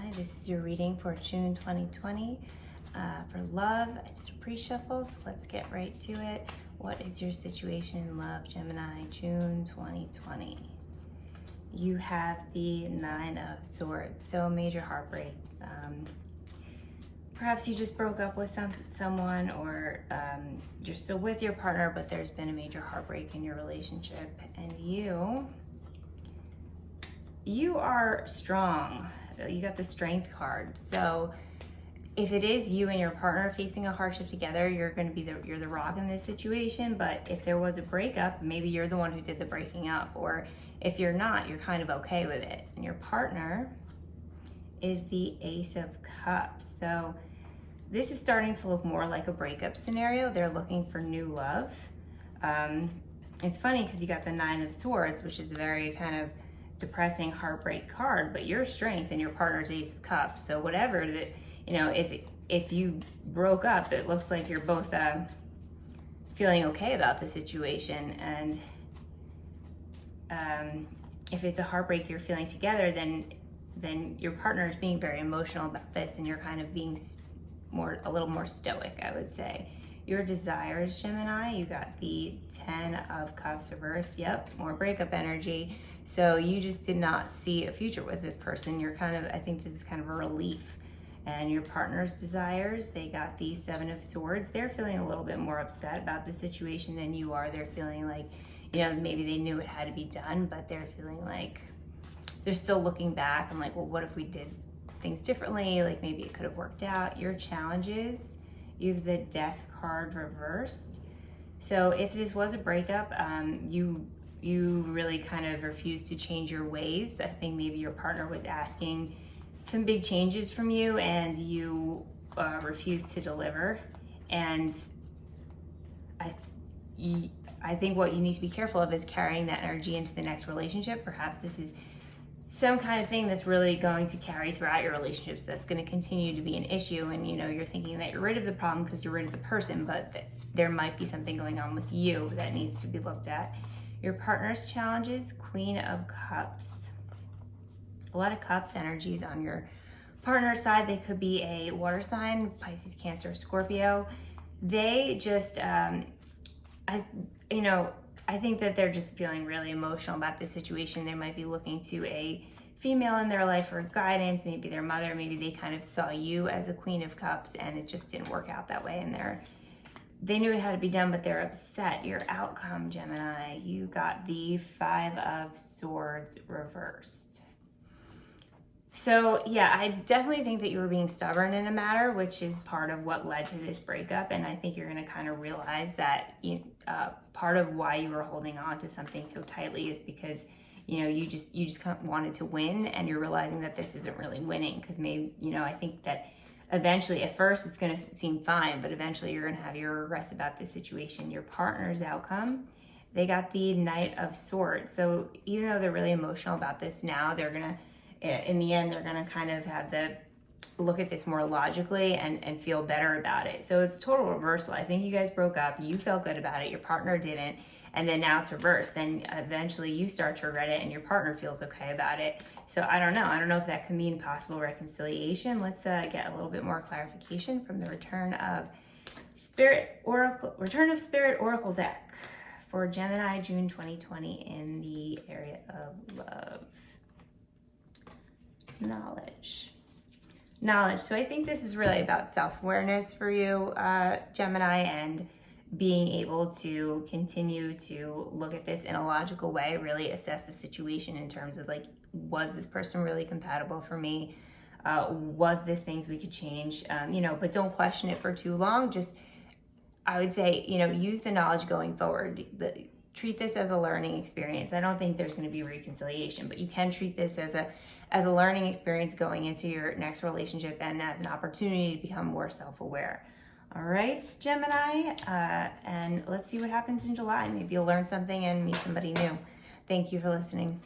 Gemini. This is your reading for June 2020. For love, I did a pre-shuffle, so let's get right to it. What is your situation in love, Gemini, June 2020? You have the Nine of Swords, so major heartbreak. Perhaps you just broke up with someone, or you're still with your partner, but there's been a major heartbreak in your relationship, and you are strong. You got the Strength card. So if it is you and your partner facing a hardship together, you're going to be you're the rock in this situation. But if there was a breakup, maybe you're the one who did the breaking up, or if you're not, you're kind of okay with it. And your partner is the Ace of Cups. So this is starting to look more like a breakup scenario. They're looking for new love. It's funny because you got the Nine of Swords, which is a very kind of depressing heartbreak card, but your Strength and your partner's Ace of Cups. So whatever that, if you broke up, it looks like you're both feeling okay about the situation. And if it's a heartbreak you're feeling together, then your partner is being very emotional about this, and you're kind of being a little more stoic, I would say. Your desires, Gemini, you got the Ten of Cups reversed. Yep, more breakup energy. So you just did not see a future with this person. You're I think this is kind of a relief. And your partner's desires, they got the Seven of Swords. They're feeling a little bit more upset about the situation than you are. They're feeling like, maybe they knew it had to be done, but they're feeling like they're still looking back and like, well, what if we did things differently? Like maybe it could have worked out. Your challenges, you have the Death card reversed. So if this was a breakup, you really kind of refused to change your ways. I think maybe your partner was asking some big changes from you, and you refused to deliver. And I think what you need to be careful of is carrying that energy into the next relationship. Perhaps this is some kind of thing that's really going to carry throughout your relationships, that's going to continue to be an issue. And you're thinking that you're rid of the problem because you're rid of the person, but there might be something going on with you that needs to be looked at. Your partner's challenges, Queen of Cups. A lot of Cups energies on your partner's side. They could be a water sign, Pisces, Cancer, Scorpio. They just, I think that they're just feeling really emotional about this situation. They might be looking to a female in their life for guidance, maybe their mother. Maybe they kind of saw you as a Queen of Cups and it just didn't work out that way. And they knew it had to be done, but they're upset. Your outcome, Gemini, you got the Five of Swords reversed. So yeah, I definitely think that you were being stubborn in a matter, which is part of what led to this breakup. And I think you're going to kind of realize that part of why you were holding on to something so tightly is because you just kind of wanted to win, and you're realizing that this isn't really winning. Because maybe I think that eventually, at first it's going to seem fine, but eventually you're going to have your regrets about this situation. Your partner's outcome, they got the Knight of Swords. So even though they're really emotional about this now, they're going to, in the end, they're going to kind of have look at this more logically and feel better about it. So it's total reversal. I think you guys broke up. You felt good about it. Your partner didn't. And then now it's reversed. Then eventually you start to regret it and your partner feels okay about it. So I don't know. I don't know if that could mean possible reconciliation. Let's get a little bit more clarification from the Return of Spirit Oracle deck for Gemini, June 2020 in the area of love. Knowledge. So I think this is really about self-awareness for you, Gemini, and being able to continue to look at this in a logical way, really assess the situation in terms of like, was this person really compatible for me? Was this things we could change? But don't question it for too long. Just, I would say, use the knowledge going forward. Treat this as a learning experience. I don't think there's going to be reconciliation, but you can treat this as a learning experience going into your next relationship, and as an opportunity to become more self-aware. All right, Gemini, and let's see what happens in July. Maybe you'll learn something and meet somebody new. Thank you for listening.